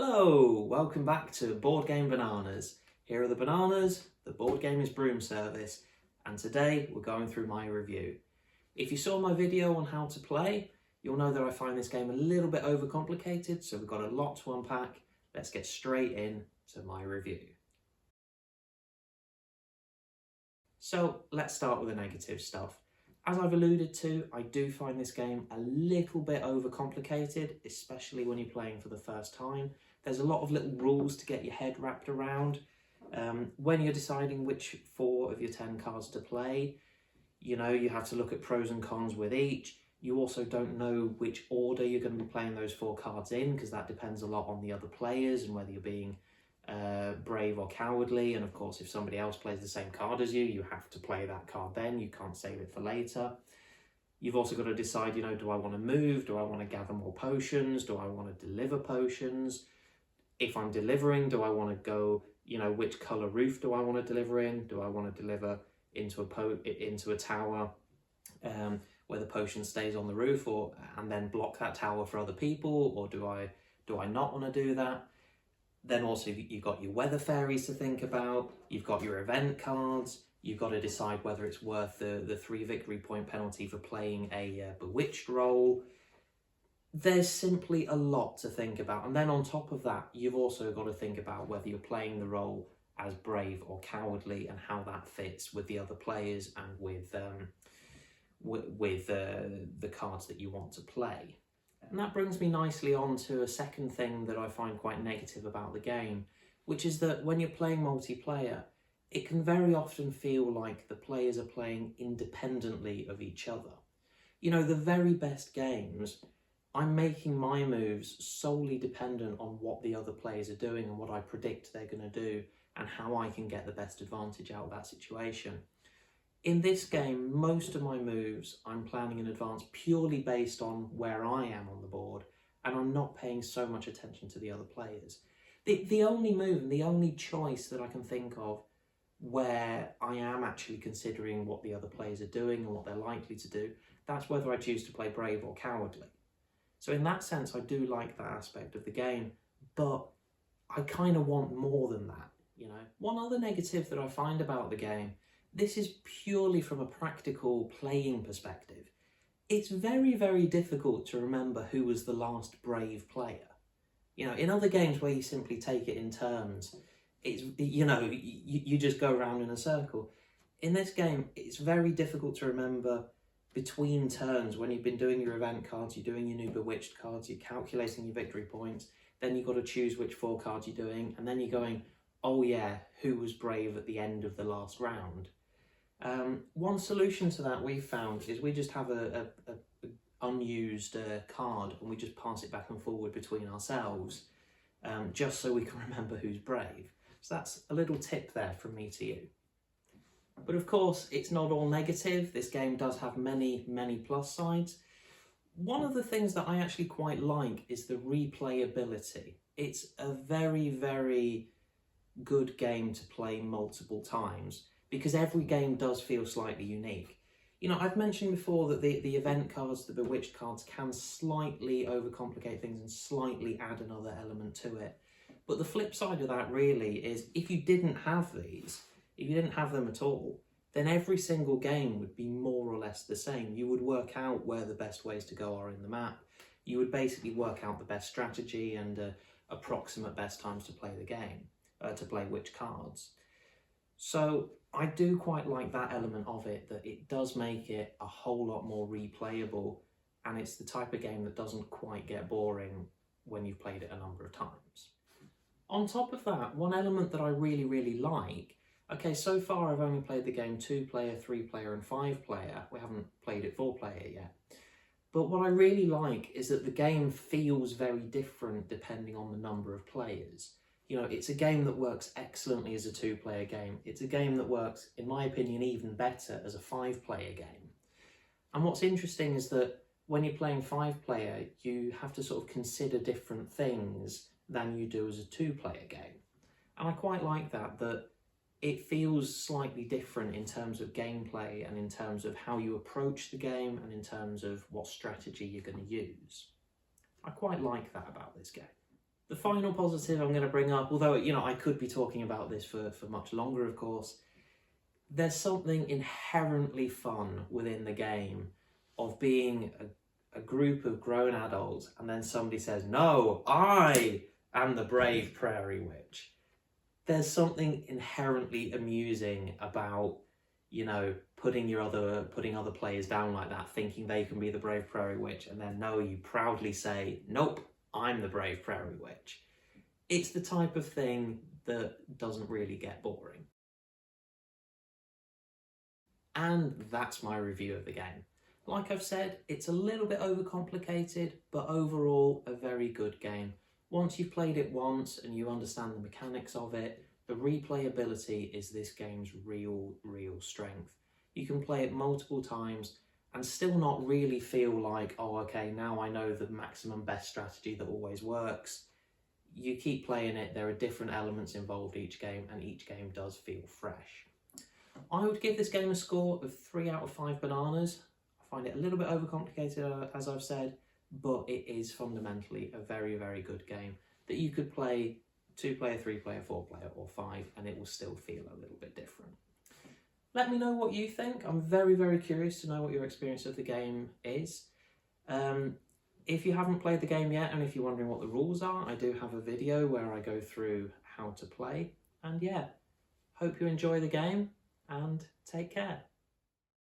Hello, welcome back to Board Game Bananas. Here are the bananas, the board game is Broom Service, and today we're going through my review. If you saw my video on how to play, you'll know that I find this game a little bit overcomplicated, so we've got a lot to unpack. Let's get straight in to my review. So let's start with the negative stuff. As I've alluded to, I do find this game a little bit overcomplicated, especially when you're playing for the first time. There's a lot of little rules to get your head wrapped around. When you're deciding which 4 of your 10 cards to play, you have to look at pros and cons with each. You also don't know which order you're going to be playing those 4 cards in, because that depends a lot on the other players and whether you're being brave or cowardly. And of course, if somebody else plays the same card as you, you have to play that card then. You can't save it for later. You've also got to decide, do I want to move? Do I want to gather more potions? Do I want to deliver potions? If I'm delivering, do I want to go, which colour roof do I want to deliver in? Do I want to deliver into a tower where the potion stays on the roof, and then block that tower for other people? Or do I not want to do that? Then also you've got your weather fairies to think about, you've got your event cards, you've got to decide whether it's worth the 3 victory point penalty for playing a bewitched role. There's simply a lot to think about. And then on top of that, you've also got to think about whether you're playing the role as brave or cowardly and how that fits with the other players and with the cards that you want to play. And that brings me nicely on to a second thing that I find quite negative about the game, which is that when you're playing multiplayer, it can very often feel like the players are playing independently of each other. The very best games, I'm making my moves solely dependent on what the other players are doing and what I predict they're going to do and how I can get the best advantage out of that situation. In this game, most of my moves I'm planning in advance purely based on where I am on the board, and I'm not paying so much attention to the other players. The only move and the only choice that I can think of where I am actually considering what the other players are doing and what they're likely to do, that's whether I choose to play brave or cowardly. So in that sense, I do like that aspect of the game, but I kind of want more than that, One other negative that I find about the game, this is purely from a practical playing perspective. It's very, very difficult to remember who was the last brave player. In other games where you simply take it in turns, it's, you just go around in a circle. In this game, it's very difficult to remember between turns when you've been doing your event cards, you're doing your new bewitched cards, you're calculating your victory points, then you've got to choose which 4 cards you're doing, and then you're going, oh yeah, who was brave at the end of the last round? One solution to that we've found is we just have a unused card and we just pass it back and forward between ourselves, just so we can remember who's brave. So that's a little tip there from me to you. But of course, it's not all negative. This game does have many, many plus sides. One of the things that I actually quite like is the replayability. It's a very, very good game to play multiple times, because every game does feel slightly unique. I've mentioned before that the event cards, the bewitched cards, can slightly overcomplicate things and slightly add another element to it. But the flip side of that really is, if you didn't have these, if you didn't have them at all, then every single game would be more or less the same. You would work out where the best ways to go are in the map. You would basically work out the best strategy and approximate best times to play the game, to play which cards. So I do quite like that element of it, that it does make it a whole lot more replayable, and it's the type of game that doesn't quite get boring when you've played it a number of times. On top of that, one element that I really, really like, okay, so far I've only played the game 2-player, 3-player and 5-player. We haven't played it 4-player yet. But what I really like is that the game feels very different depending on the number of players. It's a game that works excellently as a 2-player game. It's a game that works, in my opinion, even better as a 5-player game. And what's interesting is that when you're playing 5-player, you have to sort of consider different things than you do as a 2-player game. And I quite like that it feels slightly different in terms of gameplay and in terms of how you approach the game and in terms of what strategy you're going to use. I quite like that about this game. The final positive I'm going to bring up, although, you know, I could be talking about this for much longer, of course, there's something inherently fun within the game of being a group of grown adults and then somebody says, "No, I am the brave prairie witch." There's something inherently amusing about, you know, putting other players down like that, thinking they can be the brave prairie witch, and then no, you proudly say, "Nope, I'm the brave prairie witch." It's the type of thing that doesn't really get boring. And that's my review of the game. Like I've said, it's a little bit overcomplicated, but overall a very good game. Once you've played it once and you understand the mechanics of it, the replayability is this game's real strength. You can play it multiple times and still not really feel like, oh, okay, now I know the maximum best strategy that always works. You keep playing it, there are different elements involved each game, and each game does feel fresh. I would give this game a score of 3 out of 5 bananas. I find it a little bit overcomplicated, as I've said, but it is fundamentally a very good game that you could play 2-player, 3-player, 4-player, or 5, and it will still feel a little bit different. Let me know what you think. I'm very curious to know what your experience of the game is. If you haven't played the game yet, and if you're wondering what the rules are, I do have a video where I go through how to play. And yeah, hope you enjoy the game, and take care.